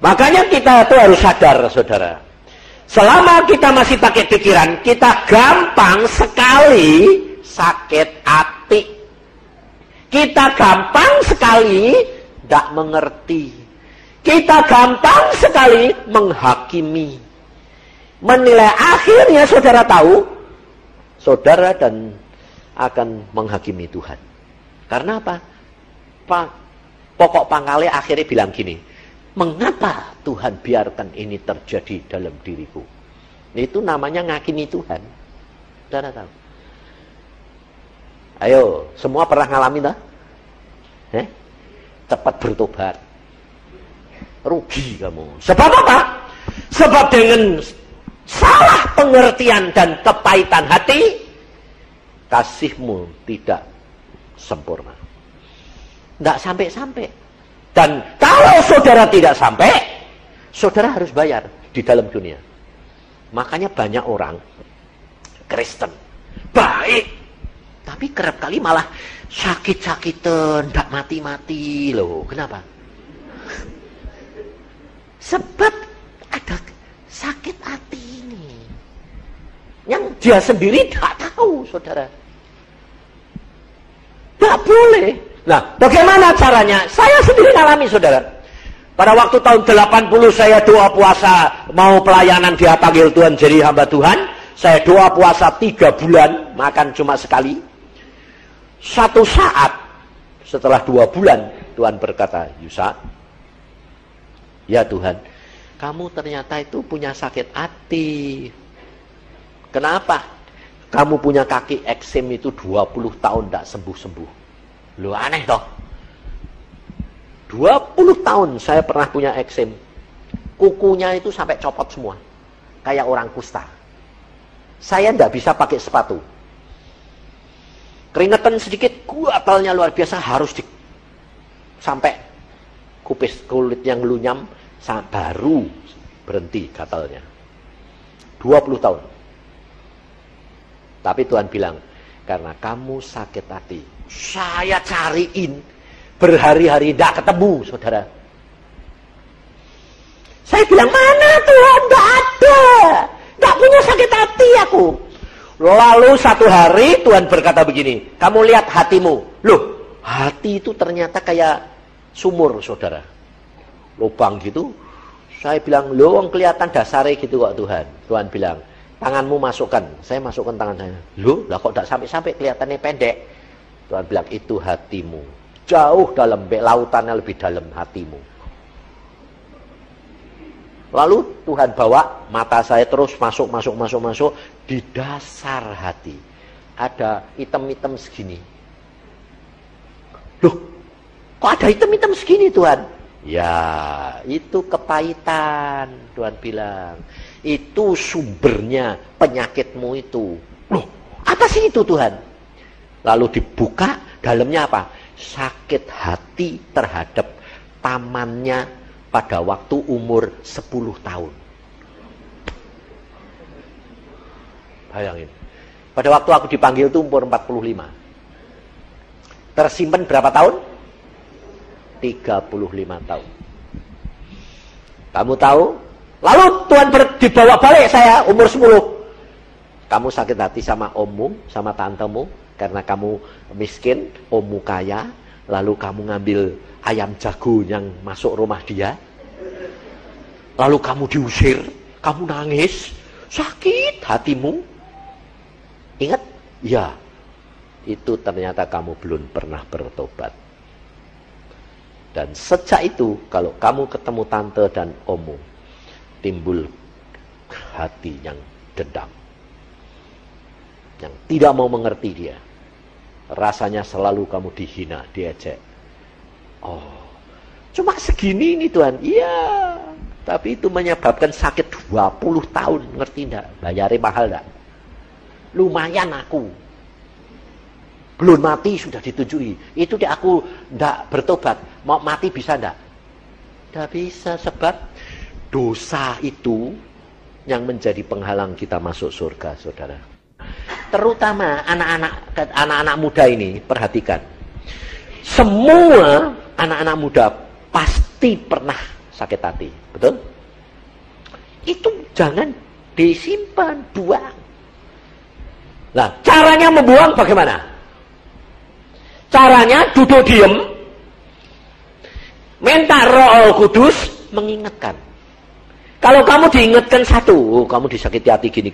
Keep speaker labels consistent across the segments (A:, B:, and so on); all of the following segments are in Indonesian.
A: Makanya kita itu harus sadar, saudara. Selama kita masih pakai pikiran, kita gampang sekali sakit hati. Kita gampang sekali tidak mengerti. Kita gampang sekali menghakimi. Menilai, akhirnya saudara tahu, saudara dan akan menghakimi Tuhan. Karena apa? Pokok pangkalnya akhirnya bilang gini, mengapa Tuhan biarkan ini terjadi dalam diriku? Itu namanya ngakimi Tuhan. Saudara tahu? Ayo, semua pernah ngalamin tak? Cepat bertobat. Rugi kamu. Sebab apa? Sebab dengan salah pengertian dan kepahitan hati, kasihmu tidak sempurna. Tidak sampai-sampai. Dan kalau saudara tidak sampai, saudara harus bayar di dalam dunia. Makanya banyak orang Kristen baik, tapi kerap kali malah sakit-sakitan, tidak mati-mati loh. Kenapa? Sebab ada sakit hati ini yang dia sendiri tidak tahu, saudara. Tidak boleh. Nah, bagaimana caranya? Saya sendiri alami, saudara. Pada waktu tahun 80 saya doa puasa, mau pelayanan, dia panggil Tuhan jadi hamba Tuhan. Saya doa puasa 3 bulan, makan cuma sekali. Satu saat setelah 2 bulan, Tuhan berkata, Yusa, ya Tuhan, kamu ternyata itu punya sakit hati. Kenapa? Kamu punya kaki eksem itu 20 tahun tidak sembuh-sembuh. Loh, aneh toh. 20 tahun saya pernah punya eksem. Kukunya itu sampai copot semua. Kayak orang kusta. Saya tidak bisa pakai sepatu. Keringetan sedikit, gatalnya luar biasa, harus sampai kupis kulit yang lunyam, baru berhenti gatalnya. 20 tahun. Tapi Tuhan bilang, karena kamu sakit hati, saya cariin berhari-hari tidak ketemu, saudara. Saya bilang, mana Tuhan? Tidak ada. Tidak punya sakit hati aku. Lalu satu hari Tuhan berkata begini, kamu lihat hatimu. Loh, hati itu ternyata kayak sumur, saudara. Lubang gitu. Saya bilang, loh, kelihatan dasarnya gitu kok Tuhan. Tuhan bilang, tanganmu masukkan. Saya masukkan tangan saya. Loh, lah kok tidak sampai-sampai, kelihatannya pendek. Tuhan bilang, itu hatimu. Jauh dalam, lautannya lebih dalam hatimu. Lalu Tuhan bawa mata saya terus masuk. Di dasar hati ada hitam-hitam segini. Loh, kok ada hitam-hitam segini Tuhan? Ya, itu kepahitan, Tuhan bilang. Itu sumbernya penyakitmu itu. Loh, apa sih itu Tuhan? Lalu dibuka, dalamnya apa? Sakit hati terhadap tamannya pada waktu umur 10 tahun. Bayangin. Pada waktu aku dipanggil itu umur 45. Tersimpan berapa tahun? 35 tahun. Kamu tahu? Lalu Tuhan dibawa balik saya umur 10. Kamu sakit hati sama ommu, sama tantemu, karena kamu miskin, ommu kaya, lalu kamu ngambil ayam jago yang masuk rumah dia. Lalu kamu diusir, kamu nangis, sakit hatimu. Ingat? Ya, itu ternyata kamu belum pernah bertobat. Dan sejak itu, kalau kamu ketemu tante dan ommu, timbul hati yang dendam. Yang tidak mau mengerti dia. Rasanya selalu kamu dihina, diejek. Oh, cuma segini ini Tuhan. Iya, tapi itu menyebabkan sakit 20 tahun. Ngerti enggak? Bayarnya mahal enggak? Lumayan aku. Belum mati sudah ditujui. Itu deh aku enggak bertobat. Mau mati bisa enggak? Enggak bisa, sebab dosa itu yang menjadi penghalang kita masuk surga, saudara. Terutama anak-anak muda ini, perhatikan. Semua anak-anak muda pasti pernah sakit hati. Betul? Itu jangan disimpan, buang. Nah, caranya membuang bagaimana? Caranya duduk diem, minta Roh Kudus mengingatkan. Kalau kamu diingatkan satu, kamu disakiti hati gini,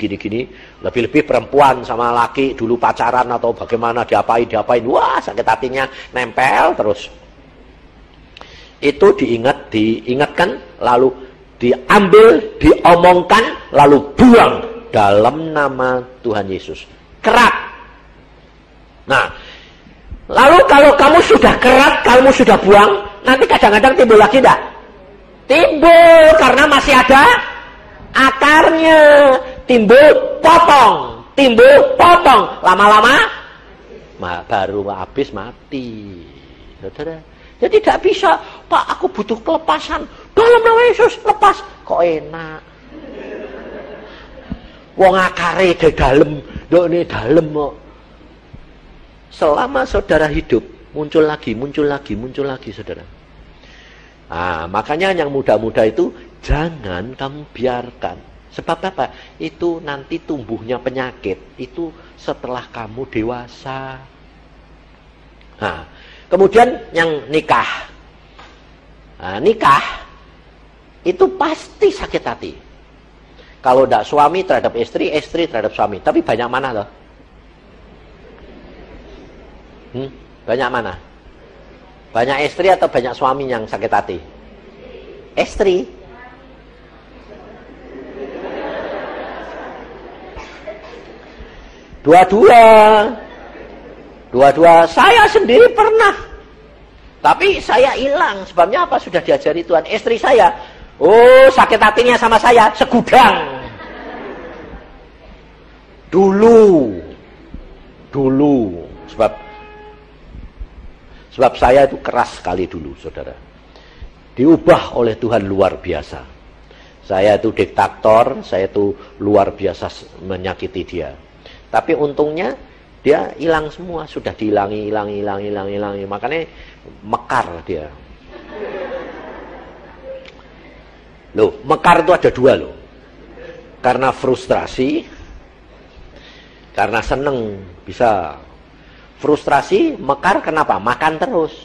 A: lebih-lebih perempuan sama laki dulu pacaran atau bagaimana, diapain, wah sakit hatinya nempel terus. Itu diingatkan, lalu diambil, diomongkan, lalu buang dalam nama Tuhan Yesus. Kerat. Nah, lalu kalau kamu sudah kerat, kamu sudah buang, nanti kadang-kadang timbul lagi enggak? Timbul, karena masih ada akarnya. Timbul potong. Lama-lama baru habis mati. Saudara. Jadi tidak bisa, Pak, aku butuh kelepasan. Dalam nama Yesus, lepas. Kok enak. Wong akare di dalam, dalam kok. Selama saudara hidup, muncul lagi, saudara. Nah, makanya yang muda-muda itu jangan kamu biarkan. Sebab apa? Itu nanti tumbuhnya penyakit. Itu setelah kamu dewasa. Nah, kemudian yang nikah. Nah, nikah itu pasti sakit hati. Kalau tidak suami terhadap istri, istri terhadap suami. Tapi banyak mana loh? Banyak mana? Banyak istri atau banyak suami yang sakit hati? Istri. Dua-dua. Saya sendiri pernah. Tapi saya hilang. Sebabnya apa? Sudah diajari Tuhan. Istri saya, sakit hatinya sama saya segudang. Dulu. Sebab saya itu keras sekali dulu, saudara. Diubah oleh Tuhan luar biasa. Saya itu diktator, saya itu luar biasa menyakiti dia. Tapi untungnya dia hilang semua, sudah dihilangi. Makanya mekar dia. Loh, mekar itu ada dua loh. Karena frustrasi, karena seneng bisa. Frustrasi, mekar kenapa? Makan terus.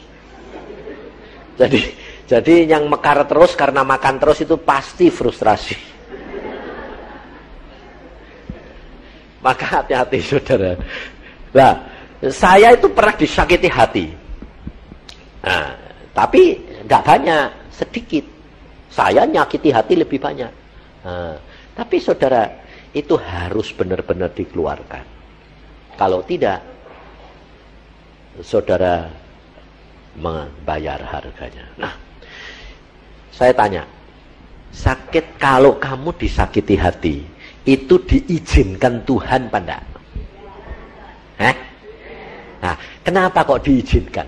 A: Jadi yang mekar terus karena makan terus itu pasti frustrasi. Maka hati-hati, saudara. Nah, saya itu pernah disakiti hati. Nah, tapi tidak banyak, sedikit. Saya nyakiti hati lebih banyak. Nah, tapi saudara, itu harus benar-benar dikeluarkan. Kalau tidak, saudara membayar harganya. Nah, saya tanya, sakit kalau kamu disakiti hati, itu diizinkan Tuhan apa enggak? Nah, kenapa kok diizinkan?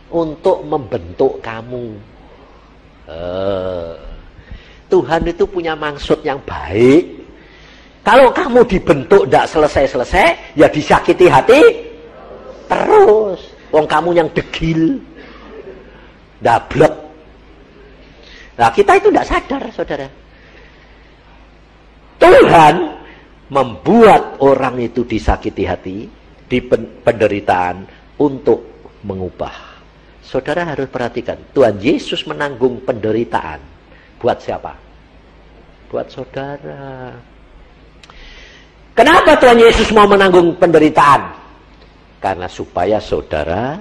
A: Untuk membentuk kamu. Tuhan itu punya maksud yang baik. Kalau kamu dibentuk tidak selesai-selesai, ya disakiti hati terus. Wong kamu yang degil, dablek. Nah, kita itu tidak sadar, saudara. Tuhan membuat orang itu disakiti hati, di penderitaan untuk mengubah. Saudara harus perhatikan, Tuhan Yesus menanggung penderitaan. Buat siapa? Buat saudara. Kenapa Tuhan Yesus mau menanggung penderitaan? Karena supaya saudara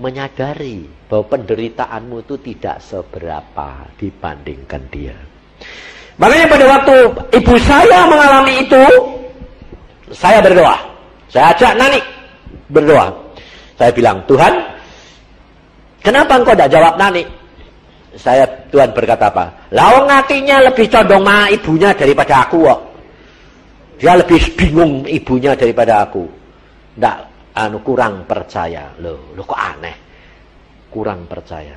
A: menyadari bahwa penderitaanmu itu tidak seberapa dibandingkan dia. Makanya pada waktu ibu saya mengalami itu, saya berdoa. Saya ajak Nani berdoa. Saya bilang, Tuhan, kenapa engkau tidak jawab Nani? Tuhan berkata apa? Lawang hatinya lebih condong sama ibunya daripada aku kok. Dia lebih bingung ibunya daripada aku. Nggak, kurang percaya. Loh kok aneh. Kurang percaya.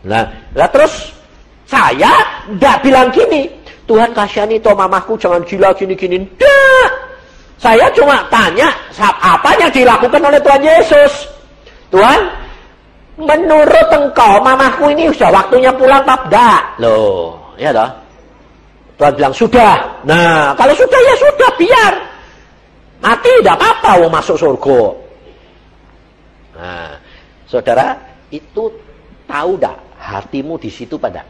A: Nah terus saya nggak bilang gini, Tuhan kasihani toh mamaku jangan gila gini-gini. Nggak. Saya cuma tanya apa yang dilakukan oleh Tuhan Yesus. Tuhan, menurut engkau mamahku ini sudah waktunya pulang apa enggak? Loh, ya toh. Tuhan bilang sudah. Nah, kalau sudah ya sudah, biar mati tidak apa-apa, mau masuk surga. Nah, saudara, itu tahu enggak hatimu di situ pada?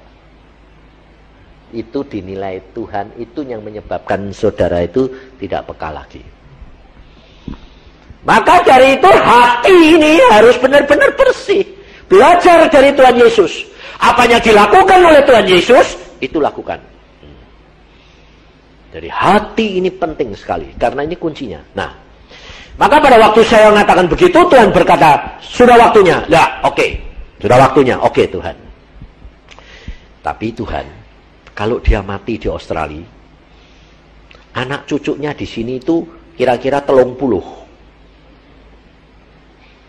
A: Itu dinilai Tuhan, itu yang menyebabkan saudara itu tidak peka lagi. Maka dari itu hati ini harus benar-benar bersih. Belajar dari Tuhan Yesus. Apa yang dilakukan oleh Tuhan Yesus, itu lakukan. Jadi hati ini penting sekali, karena ini kuncinya. Nah, maka pada waktu saya mengatakan begitu, Tuhan berkata, sudah waktunya. Ya, oke. Sudah waktunya. Oke, Tuhan. Tapi Tuhan, kalau dia mati di Australia, anak cucunya di sini itu kira-kira 30.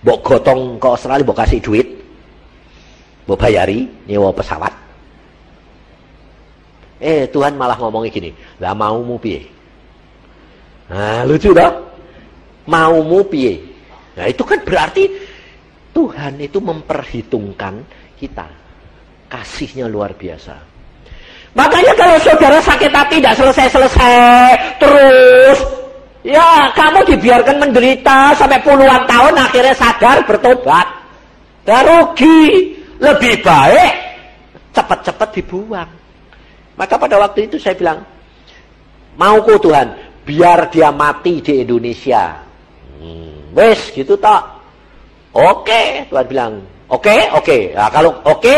A: Mbok gotong ke Australia, mbok kasih duit, mbok bayari nyewa pesawat. Tuhan malah ngomongnya gini, lah maumu piye? Nah, lucu dah. Maumu piye? Nah, itu kan berarti Tuhan itu memperhitungkan kita. Kasihnya luar biasa. Makanya kalau saudara sakit hati tidak selesai-selesai terus, ya kamu dibiarkan menderita sampai puluhan tahun, akhirnya sadar bertobat. Dan rugi. Lebih baik cepat-cepat dibuang. Maka pada waktu itu saya bilang, mauku Tuhan, biar dia mati di Indonesia. Wes gitu tak. Oke, Tuhan bilang, oke. Nah, kalau oke,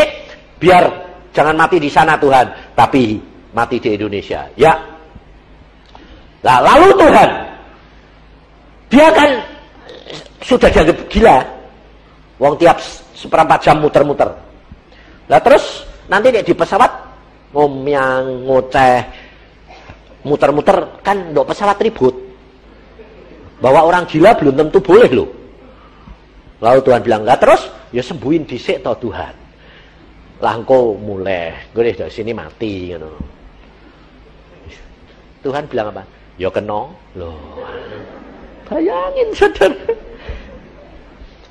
A: biar jangan mati di sana Tuhan, tapi mati di Indonesia. Ya. Nah, lalu Tuhan, dia kan sudah dianggap gila. Wong tiap seperempat jam muter-muter. Nah terus nanti di pesawat ngomong ngoceh muter-muter, kan ndok pesawat ribut. Bawa orang gila belum tentu boleh loh. Lalu Tuhan bilang, lah terus ya sembuhin dhisik to Tuhan. Lah engko mulai, gue dari sini mati gitu. Tuhan bilang apa? Ya kena loh. Bayangin saudara.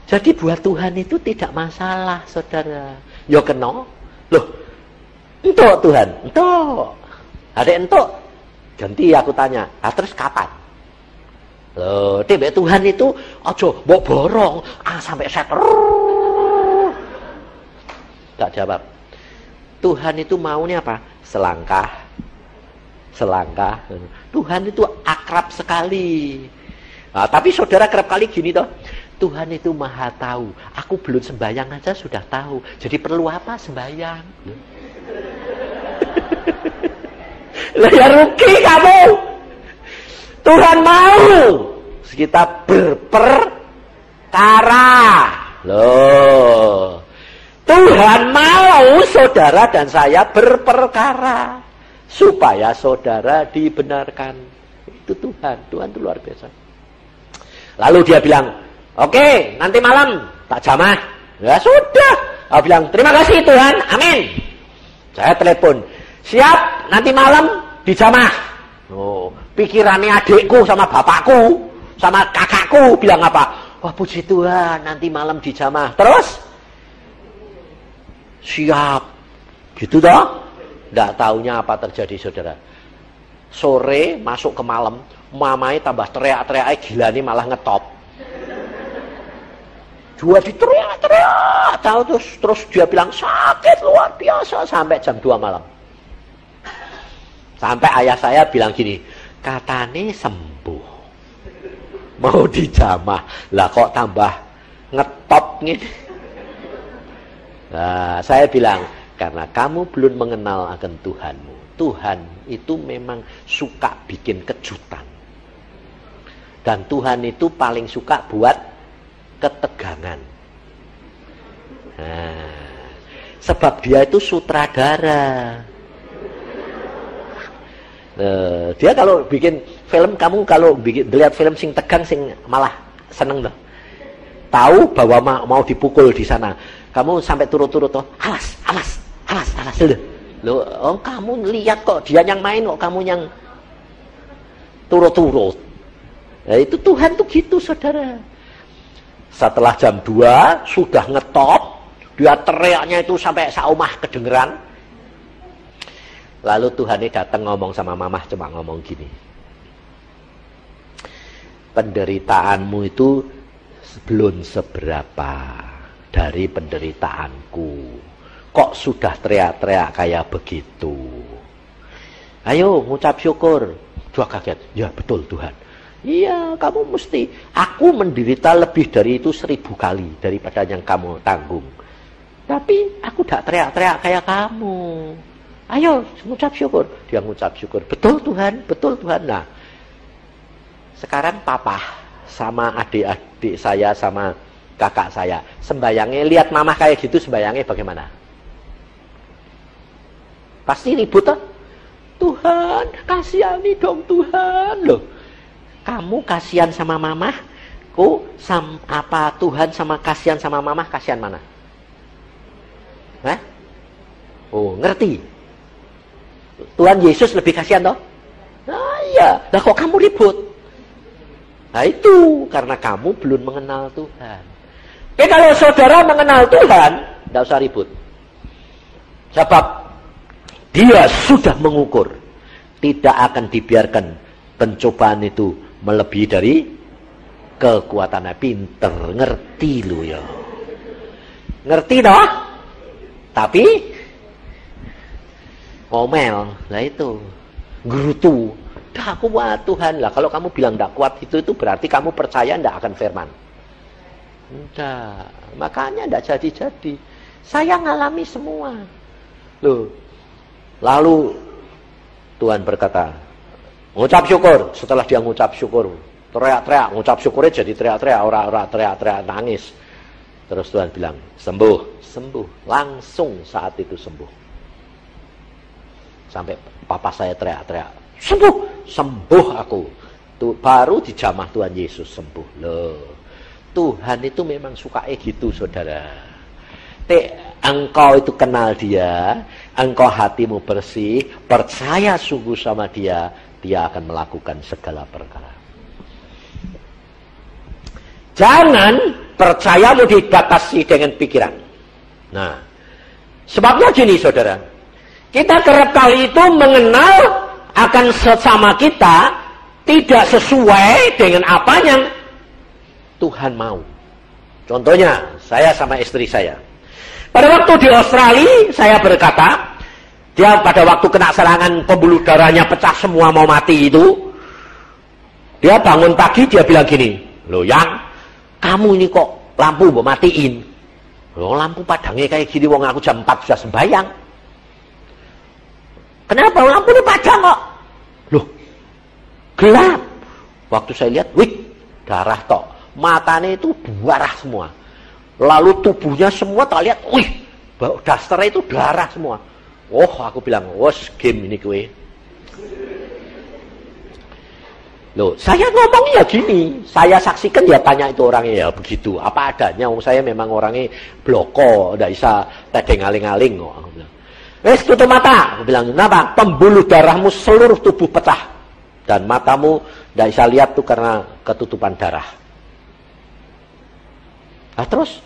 A: Jadi buat Tuhan itu tidak masalah, saudara. Ya kena. Loh, entuk Tuhan, entuk. Ada entuk. Ganti aku tanya, terus kapan? Loh, tiba Tuhan itu aja mbok borong, sampai set. Tak jawab. Tuhan itu maunya apa? Selangkah. Tuhan itu akrab sekali. Nah, tapi saudara kerap kali gini toh. Tuhan itu maha tahu. Aku belum sembahyang aja sudah tahu. Jadi perlu apa sembahyang? Lah ya rugi kamu. Tuhan mau kita berperkara. Loh. Tuhan mau saudara dan saya berperkara. Supaya saudara dibenarkan. Itu Tuhan. Tuhan itu luar biasa. Lalu dia bilang, oke, nanti malam tak jamah. Ya sudah. Aku bilang, terima kasih Tuhan, amin. Saya telepon, siap, nanti malam dijamah. Oh, pikirannya adikku sama bapakku, sama kakakku bilang apa? Wah puji Tuhan, nanti malam dijamah. Terus? Siap. Gitu toh? Nggak taunya apa terjadi saudara. Sore masuk ke malam, mamai tambah teriak-teriak, gila nih malah ngetop. Dua diteriak-teriak, tahu terus dia bilang sakit luar biasa sampai jam 2 malam. Sampai ayah saya bilang gini, katane sembuh, mau dijamah, lah kok tambah ngetop gini. Nah, saya bilang karena kamu belum mengenal akan Tuhanmu. Tuhan itu memang suka bikin kejutan. Dan Tuhan itu paling suka buat ketegangan. Nah, sebab dia itu sutradara. Dia kalau bikin film, kamu kalau lihat film sing tegang sing malah seneng loh. Tahu bahwa mau dipukul di sana, kamu sampai turut-turut toh, alas loh. Oh, kamu lihat kok dia yang main kok kamu yang turut-turut. Nah, itu Tuhan tuh gitu saudara. Setelah jam 2 sudah ngetop, dia teriaknya itu sampai saumah kedengeran. Lalu Tuhan ini datang ngomong sama mamah, cuma ngomong gini, penderitaanmu itu belum seberapa dari penderitaanku. Kok sudah teriak-teriak kayak begitu? Ayo ngucap syukur. Dia kaget, ya betul Tuhan. Iya, kamu mesti. Aku menderita lebih dari itu 1000 kali daripada yang kamu tanggung. Tapi aku tidak teriak-teriak kayak kamu. Ayo, ngucap syukur. Dia ngucap syukur. Betul Tuhan, betul Tuhan. Nah, sekarang papa sama adik-adik saya sama kakak saya sembayangnya, lihat mamah kayak gitu sembayangnya bagaimana? Pasti ribut toh? Tuhan, kasihani dong Tuhan. Loh, kamu kasihan sama mamah, apa Tuhan sama kasihan sama mamah, kasihan mana? Hah? Oh, ngerti. Tuhan Yesus lebih kasihan toh? Nah iya, lah kok kamu ribut? Nah itu, karena kamu belum mengenal Tuhan. Tapi kalau saudara mengenal Tuhan, tidak usah ribut. Sebab dia sudah mengukur, tidak akan dibiarkan pencobaan itu melebihi dari kekuatannya. Pinter, ngerti lu ya. Ngerti toh? Tapi ngomel, lah itu gerutu. Dah kuat Tuhan lah. Kalau kamu bilang tidak kuat itu berarti kamu percaya tidak akan firman. Enggak, makanya tidak jadi-jadi. Saya ngalami semua. Loh. Lalu Tuhan berkata, ngucap syukur. Setelah dia ngucap syukur, teriak-teriak, ngucap syukurnya jadi teriak-teriak, orang-orang teriak-teriak nangis. Terus Tuhan bilang, sembuh, sembuh. Langsung saat itu sembuh. Sampai papa saya teriak-teriak, sembuh, sembuh aku. Tuh, baru dijamah Tuhan Yesus sembuh. Loh, Tuhan itu memang suka gitu saudara. Engkau itu kenal dia, engkau hatimu bersih, percaya sungguh sama dia, dia akan melakukan segala perkara. Jangan percayamu dibatasi dengan pikiran. Nah, sebabnya gini saudara, kita kerap kali itu mengenal akan sesama kita tidak sesuai dengan apa yang Tuhan mau. Contohnya, saya sama istri saya. Pada waktu di Australia, saya berkata, dia pada waktu kena serangan pembuluh darahnya pecah semua mau mati itu, dia bangun pagi, dia bilang gini, loh Yang, kamu ini kok lampu mau matiin? Loh lampu padangnya kayak gini, wong aku jam 4 sudah sembahyang. Kenapa lampu ini padang kok? Loh, gelap. Waktu saya lihat, wih, darah tok. Matanya itu darah semua. Lalu tubuhnya semua tak lihat, wih, dasternya itu darah semua. Oh, aku bilang, wos game ini kue. Loh, saya ngomongnya gini, saya saksikan dia tanya itu orangnya ya begitu, apa adanya. Saya memang orangnya bloko, tidak bisa tedeng aling-aling. Wes tutup mata, aku bilang, kenapa? Pembuluh darahmu seluruh tubuh pecah dan matamu tidak bisa lihat tuh karena ketutupan darah. Nah terus,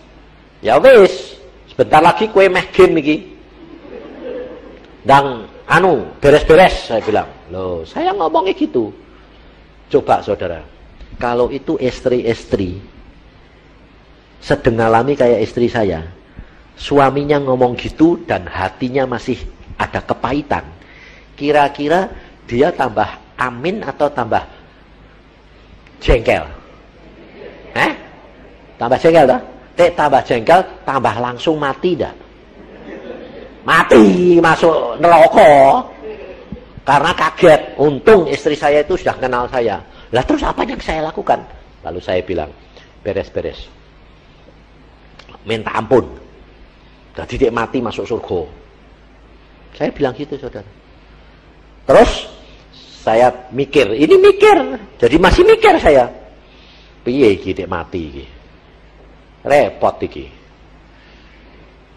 A: ya wes, sebentar lagi kue meh game iki. Dan beres-beres saya bilang. Loh, saya ngomongnya gitu. Coba saudara, kalau itu istri-istri sedang ngalami kayak istri saya, suaminya ngomong gitu dan hatinya masih ada kepahitan, kira-kira dia tambah amin atau tambah jengkel? Tambah jengkel dah? Tambah jengkel, tambah langsung mati dah. Mati, masuk neraka. Karena kaget, untung istri saya itu sudah kenal saya. Lah terus apa yang saya lakukan? Lalu saya bilang, beres-beres. Minta ampun. Jadi dia mati masuk surga. Saya bilang gitu saudara. Terus saya mikir, ini mikir. Jadi masih mikir saya. Piye iki dia mati iki? Repot iki.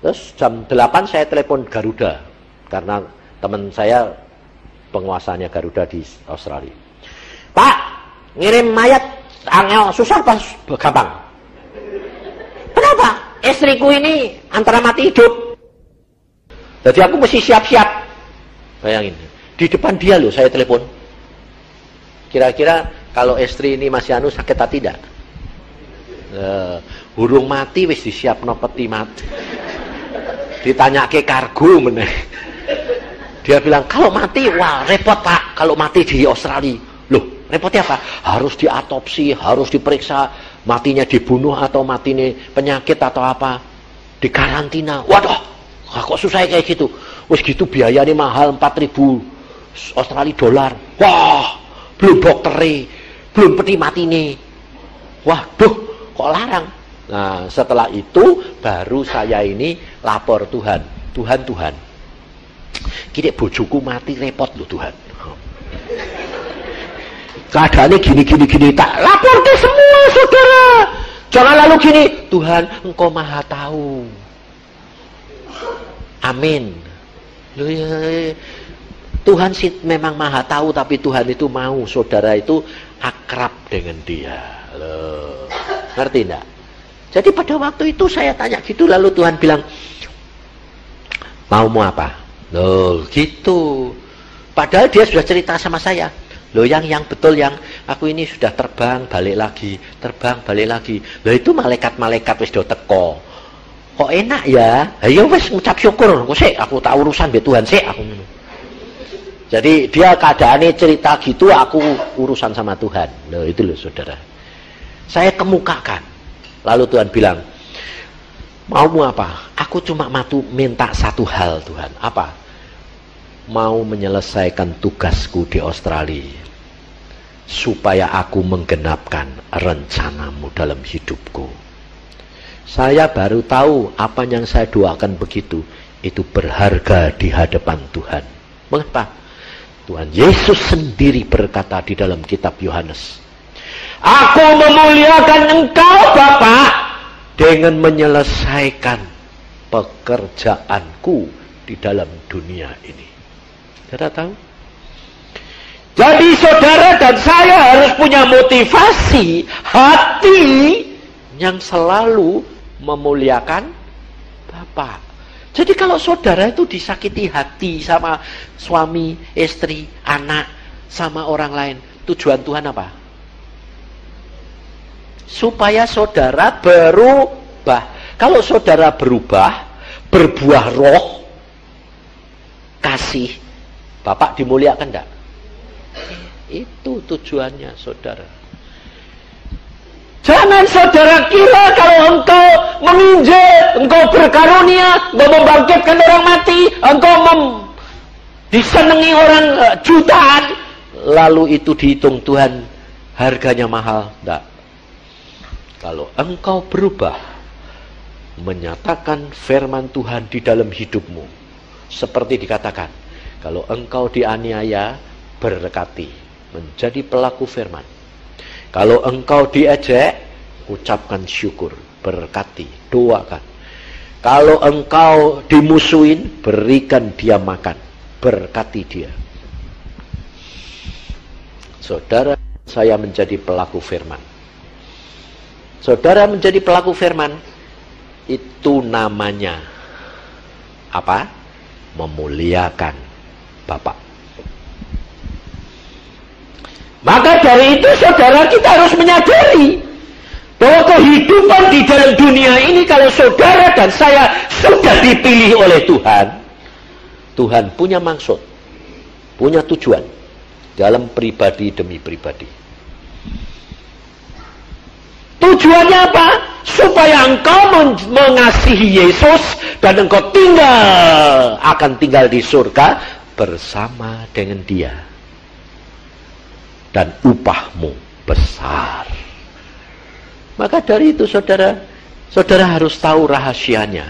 A: Terus jam 8 saya telepon Garuda. Karena teman saya penguasanya Garuda di Australia. Pak, ngirim mayat angel susah apa gampang? istriku ini antara mati hidup. Jadi aku mesti siap-siap. Bayangin, di depan dia loh saya telepon. Kira-kira kalau istri ini masih sakit hati tidak? Burung mati wis disiapno peti mati. Ditanya ke kargo meneh. Dia bilang, kalau mati, wah repot Pak, kalau mati di Australia. Loh, repotnya apa? Harus diatopsi, harus diperiksa, matinya dibunuh atau matinya penyakit atau apa. Dikarantina. Waduh, kok susah kayak gitu. Wis gitu biayanya mahal 4.000 Australia dolar. Wah, belum dokternya, belum peti matine. Waduh, kok larang. Nah, setelah itu baru saya ini lapor Tuhan. Tuhan, kira bojoku mati repot loh Tuhan. Keadaannya gini, tak lapor ke semua saudara. Jangan lalu gini, Tuhan Engkau maha tahu. Amin. Loh, ya, Tuhan sih memang maha tahu, tapi Tuhan itu mau saudara itu akrab dengan dia. Loh, ngerti enggak? Jadi pada waktu itu saya tanya gitu, lalu Tuhan bilang, mau apa? Loh gitu. Padahal dia sudah cerita sama saya. Loh yang betul yang aku ini sudah terbang balik lagi. Loh itu malaikat-malaikat wis do teko. Kok enak ya? Ayo wis ngucap syukur. Aku tak urusan be Tuhan sik aku. Jadi dia keadaannya cerita gitu, aku urusan sama Tuhan. Loh itu loh saudara. Saya kemukakan. Lalu Tuhan bilang, maumu apa? Aku cuma minta satu hal Tuhan. Apa? Mau menyelesaikan tugasku di Australia. Supaya aku menggenapkan rencanamu dalam hidupku. Saya baru tahu apa yang saya doakan begitu. Itu berharga di hadapan Tuhan. Mengapa? Tuhan Yesus sendiri berkata di dalam kitab Yohanes. Aku memuliakan Engkau Bapa dengan menyelesaikan pekerjaanku di dalam dunia ini. Saudara tahu? Jadi saudara dan saya harus punya motivasi hati yang selalu memuliakan Bapa. Jadi kalau saudara itu disakiti hati sama suami, istri, anak, sama orang lain, tujuan Tuhan apa? Supaya saudara berubah. Kalau saudara berubah, berbuah roh, kasih, Bapak dimuliakan enggak? Itu tujuannya saudara. Jangan saudara kira kalau engkau menginjil, engkau berkarunia, engkau membangkitkan orang mati, engkau disenangi orang jutaan, lalu itu dihitung Tuhan harganya mahal. Enggak. Kalau engkau berubah, menyatakan firman Tuhan di dalam hidupmu, seperti dikatakan, kalau engkau dianiaya, berkati, menjadi pelaku firman. Kalau engkau diejek, ucapkan syukur, berkati, doakan. Kalau engkau dimusuhin, berikan dia makan, berkati dia. Saudara, saya menjadi pelaku firman. Saudara menjadi pelaku firman, itu namanya apa? Memuliakan Bapak. Maka dari itu saudara kita harus menyadari bahwa kehidupan di dalam dunia ini, kalau saudara dan saya sudah dipilih oleh Tuhan, Tuhan punya maksud, punya tujuan dalam pribadi demi pribadi. Tujuannya apa? Supaya engkau mengasihi Yesus dan engkau akan tinggal di surga bersama dengan Dia. Dan upahmu besar. Maka dari itu saudara harus tahu rahasianya.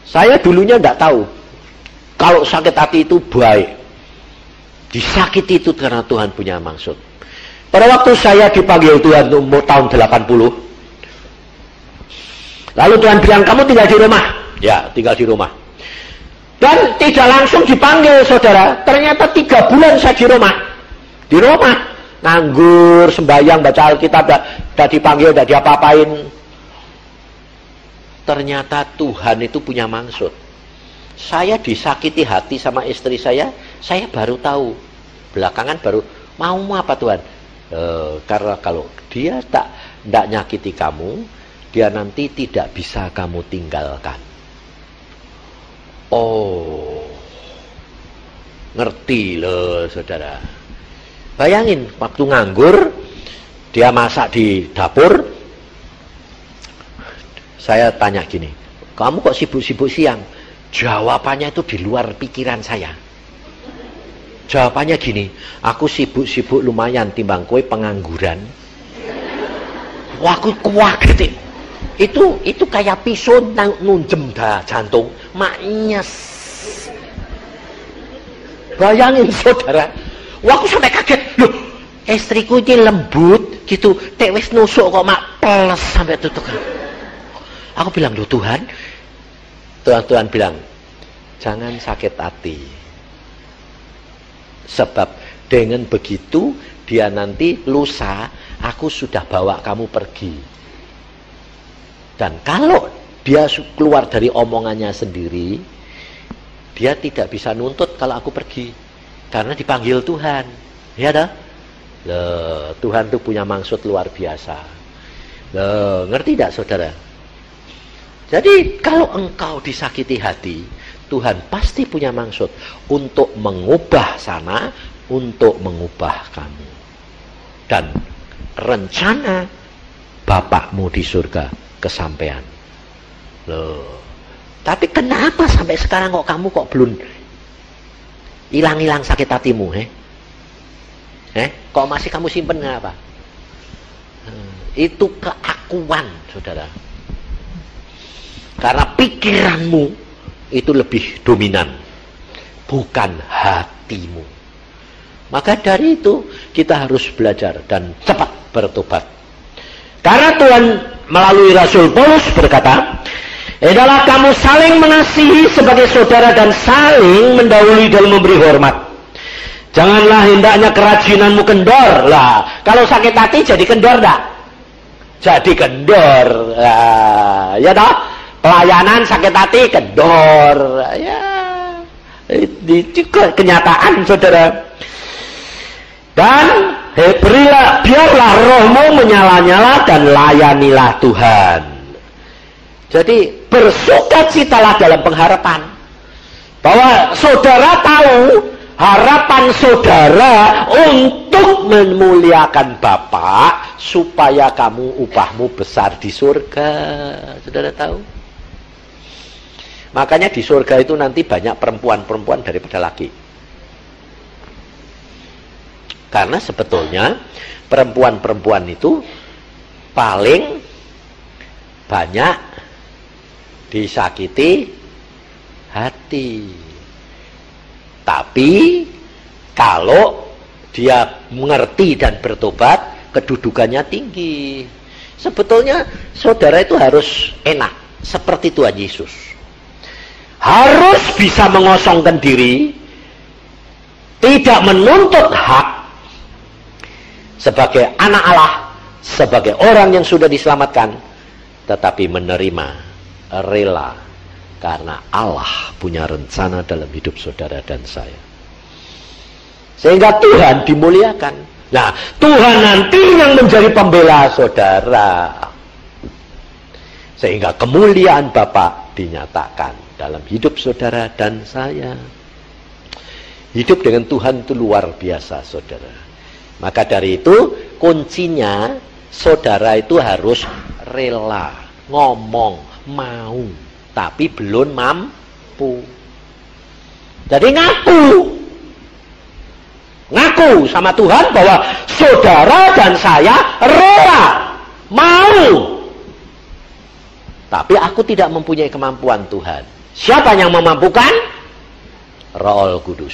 A: Saya dulunya tidak tahu kalau sakit hati itu baik. Disakiti itu karena Tuhan punya maksud. Pada waktu saya dipanggil Tuhan umur tahun 80, lalu Tuhan bilang, kamu tinggal di rumah. Ya, tinggal di rumah. Dan tidak langsung dipanggil saudara. Ternyata 3 bulan saya di rumah. Di rumah. nganggur, sembahyang, baca Alkitab, tidak dipanggil, tidak diapa-apain. Ternyata Tuhan itu punya maksud. Saya disakiti hati sama istri saya baru tahu. Belakangan baru, mau apa Tuhan? Karena kalau dia tidak nyakiti kamu, dia nanti tidak bisa kamu tinggalkan. Oh, ngerti loh saudara. Bayangin, waktu nganggur, dia masak di dapur. Saya tanya gini, kamu kok sibuk-sibuk siang? Jawabannya itu di luar pikiran saya. Jawabannya gini, aku sibuk-sibuk lumayan timbang kowe pengangguran. Wah, aku kaget. Itu kayak pisau nunjem dah jantung, maknyes. Bayangin saudara, wah aku sampai kaget. Loh, istriku ini lembut gitu, tek wis nusuk kok mak peles sampai tutup. Aku bilang, loh Tuhan bilang, jangan sakit hati. Sebab dengan begitu, dia nanti lusa, aku sudah bawa kamu pergi. Dan kalau dia keluar dari omongannya sendiri, dia tidak bisa nuntut kalau aku pergi. Karena dipanggil Tuhan. Ya dah? Tuhan itu punya maksud luar biasa. Ngerti tidak saudara? Jadi kalau engkau disakiti hati, Tuhan pasti punya maksud untuk mengubah sana, untuk mengubah kamu. Dan rencana Bapakmu di surga kesampaian. Loh, tapi kenapa sampai sekarang kamu belum hilang-hilang sakit hatimu? Kok masih kamu simpen apa? Itu keakuan, saudara. Karena pikiranmu itu lebih dominan, bukan hatimu. Maka dari itu kita harus belajar dan cepat bertobat. Karena Tuhan melalui Rasul Paulus berkata, adalah kamu saling mengasihi sebagai saudara dan saling mendahului dalam memberi hormat. Janganlah hendaknya kerajinanmu kendor. Lah, kalau sakit hati jadi kendor enggak? Jadi kendor. Ya toh? Pelayanan sakit hati kendor. Ya. Itu kenyataan, saudara. Dan biarlah rohmu menyala-nyala dan layanilah Tuhan. Jadi bersukacitalah dalam pengharapan. Bahwa saudara tahu harapan saudara untuk memuliakan Bapa supaya kamu upahmu besar di surga. Saudara tahu? Makanya di surga itu nanti banyak perempuan-perempuan daripada laki. Karena sebetulnya perempuan-perempuan itu paling banyak disakiti hati. Tapi kalau dia mengerti dan bertobat, kedudukannya tinggi. Sebetulnya saudara itu harus enak seperti Tuhan Yesus. Harus bisa mengosongkan diri, tidak menuntut hak sebagai anak Allah, sebagai orang yang sudah diselamatkan, tetapi menerima, rela, karena Allah punya rencana dalam hidup saudara dan saya. Sehingga Tuhan dimuliakan. Nah, Tuhan nanti yang menjadi pembela saudara. Sehingga kemuliaan Bapa dinyatakan dalam hidup saudara dan saya. Hidup dengan Tuhan itu luar biasa, saudara. Maka dari itu, kuncinya saudara itu harus rela, ngomong, mau, tapi belum mampu. Jadi ngaku sama Tuhan bahwa saudara dan saya rela, mau, tapi aku tidak mempunyai kemampuan Tuhan. Siapa yang memampukan? Roh Kudus.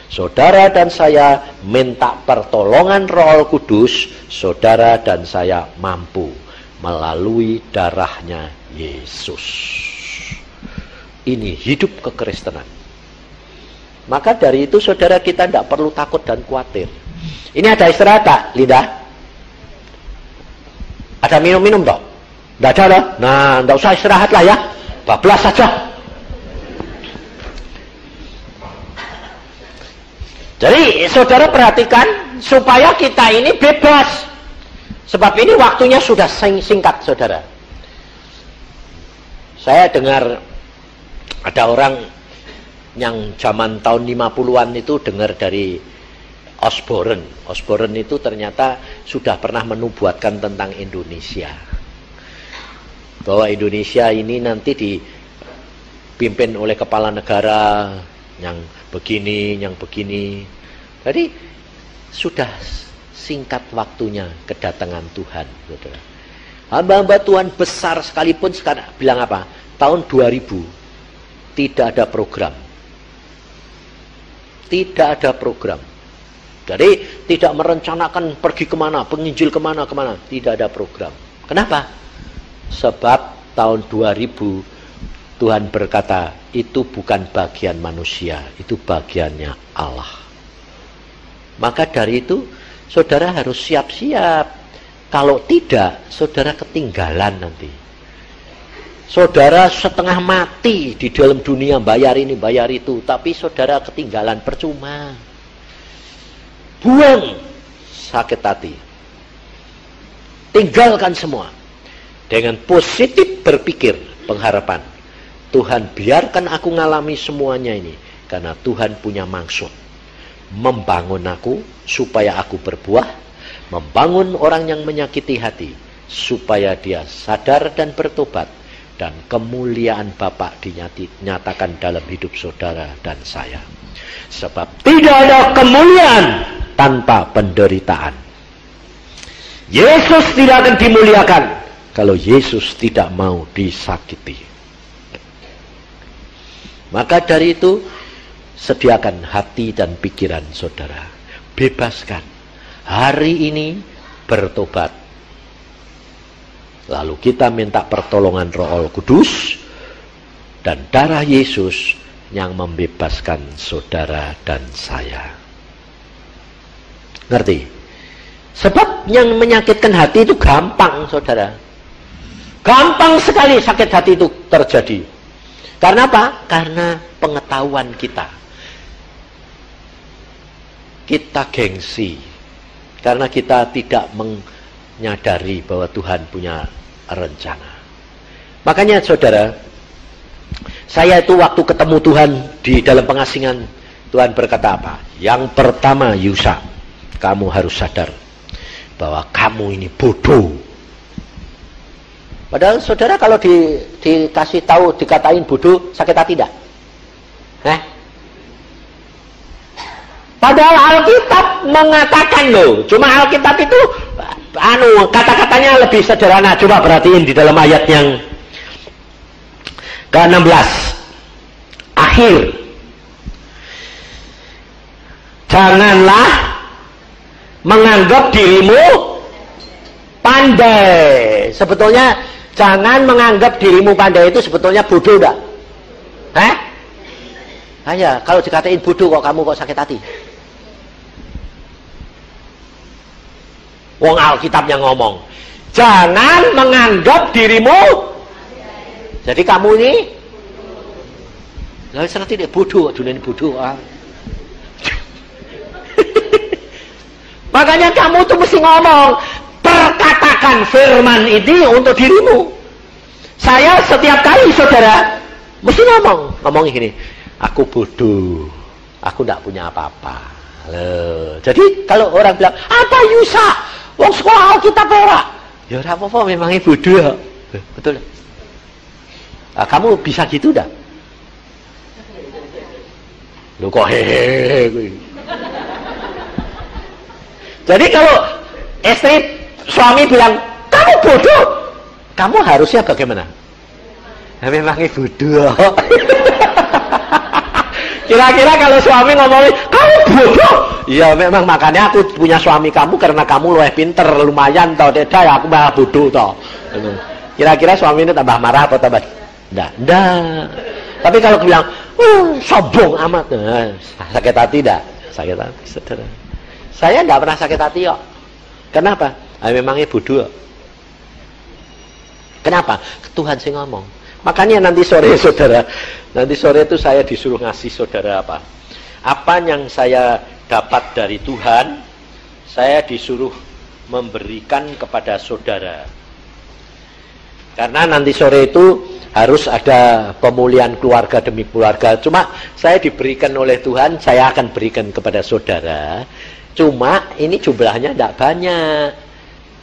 A: Saudara dan saya minta pertolongan Roh Kudus. Saudara dan saya mampu melalui darahnya Yesus. Ini hidup kekristenan. Maka dari itu saudara kita tidak perlu takut dan khawatir. Ini ada istirahat tak, Linda? Ada minum-minum toh? Tidak ada loh. Nah, tidak usah istirahat lah ya. Bablas saja. Jadi, saudara perhatikan supaya kita ini bebas. Sebab ini waktunya sudah singkat, saudara. Saya dengar ada orang yang zaman tahun 50-an itu dengar dari Osborne. Osborne itu ternyata sudah pernah menubuatkan tentang Indonesia. Bahwa Indonesia ini nanti dipimpin oleh kepala negara yang begini, yang begini. Jadi sudah singkat waktunya kedatangan Tuhan. Saudara. Hamba-hamba Tuhan besar sekalipun sekarang bilang apa? Tahun 2000 tidak ada program. Tidak ada program. Jadi tidak merencanakan pergi kemana, penginjil kemana. Tidak ada program. Kenapa? Sebab tahun 2000 Tuhan berkata, itu bukan bagian manusia, itu bagiannya Allah. Maka dari itu, saudara harus siap-siap. Kalau tidak, saudara ketinggalan nanti. Saudara setengah mati di dalam dunia, bayar ini, bayar itu. Tapi saudara ketinggalan, percuma. Buang sakit hati. Tinggalkan semua. Dengan positif berpikir, pengharapan. Tuhan, biarkan aku ngalami semuanya ini. Karena Tuhan punya maksud. Membangun aku, supaya aku berbuah. Membangun orang yang menyakiti hati. Supaya dia sadar dan bertobat. Dan kemuliaan Bapa dinyatakan dalam hidup saudara dan saya. Sebab tidak ada kemuliaan tanpa penderitaan. Yesus tidak akan dimuliakan kalau Yesus tidak mau disakiti. Maka dari itu, sediakan hati dan pikiran saudara. Bebaskan. Hari ini bertobat. Lalu kita minta pertolongan Roh Kudus dan darah Yesus yang membebaskan saudara dan saya. Ngerti? Sebab yang menyakitkan hati itu gampang, saudara. Gampang sekali sakit hati itu terjadi. Karena apa? Karena pengetahuan kita. Kita gengsi. Karena kita tidak menyadari bahwa Tuhan punya rencana. Makanya saudara, saya itu waktu ketemu Tuhan di dalam pengasingan, Tuhan berkata apa? Yang pertama, Yusa, kamu harus sadar bahwa kamu ini bodoh. Padahal saudara kalau dikasih tahu, dikatain bodoh, sakit hati tidak? Padahal Alkitab mengatakan loh, cuma Alkitab itu kata-katanya lebih sederhana. Coba perhatiin di dalam ayat yang ke-16. Akhir. Janganlah menganggap dirimu pandai. Sebetulnya jangan menganggap dirimu pandai itu sebetulnya bodoh enggak? Hanya kalau dikatain bodoh kok kamu kok sakit hati. Wong Alkitab yang ngomong, jangan menganggap dirimu. Jadi kamu ini, lah serti dia bodoh, dunia ini bodoh. Makanya kamu tuh mesti ngomong, perkatakan firman ini untuk dirimu. Saya setiap kali saudara mesti ngomong gini, aku bodoh, aku tidak punya apa-apa. Jadi kalau orang bilang, apa Yusa? Wong sekolah Alkitab ora. Ya ora apa-apa, memangnya bodoh. Betul. Nah, kamu bisa gitu dah? Lu kok hehehe. Jadi kalau istri suami bilang kamu bodoh, kamu harusnya bagaimana? Nah, memangnya bodoh. Kira-kira kalau suami ngomongin kamu bodoh, ya memang makanya aku punya suami kamu karena kamu lebih pinter, lumayan tau tidak ya aku malah bodoh tau. Kira-kira suami ini tambah marah atau tambah enggak? Tapi kalau bilang sombong amat, sakit hati enggak? Sakit hati, saudara. Saya nggak pernah sakit hati kok. Kenapa? Memangnya bodoh. Kenapa? Tuhan sih ngomong. Makanya nanti sore saudara, nanti sore itu saya disuruh ngasih saudara apa? Apa yang saya dapat dari Tuhan, saya disuruh memberikan kepada saudara. Karena nanti sore itu harus ada pemulihan keluarga demi keluarga. Cuma saya diberikan oleh Tuhan, saya akan berikan kepada saudara. Cuma ini jumlahnya tidak banyak.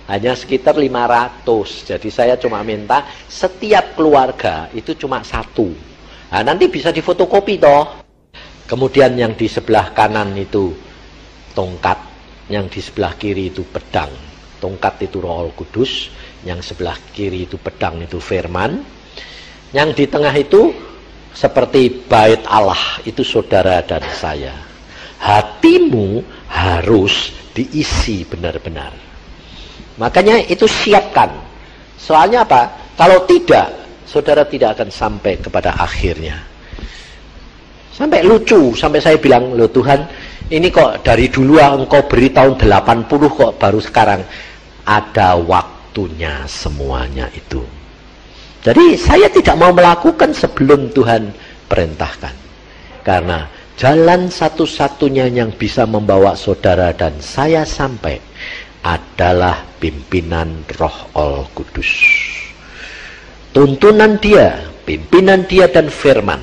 A: Hanya sekitar 500. Jadi saya cuma minta setiap keluarga itu cuma 1. Nah, nanti bisa difotokopi toh. Kemudian yang di sebelah kanan itu tongkat, yang di sebelah kiri itu pedang. Tongkat itu Roh Kudus, yang sebelah kiri itu pedang itu firman. Yang di tengah itu seperti bait Allah, itu saudara dan saya. Hatimu harus diisi benar-benar. Makanya itu siapkan. Soalnya apa? Kalau tidak, saudara tidak akan sampai kepada akhirnya. Sampai lucu, sampai saya bilang, loh Tuhan, ini kok dari dulu engkau beri tahun 80 kok baru sekarang. Ada waktunya semuanya itu. Jadi saya tidak mau melakukan sebelum Tuhan perintahkan. Karena jalan satu-satunya yang bisa membawa saudara dan saya sampai adalah pimpinan Roh Al-Kudus. Tuntunan dia, pimpinan dia dan firman,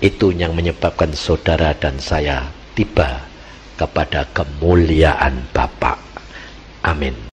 A: itu yang menyebabkan saudara dan saya tiba kepada kemuliaan Bapa. Amin.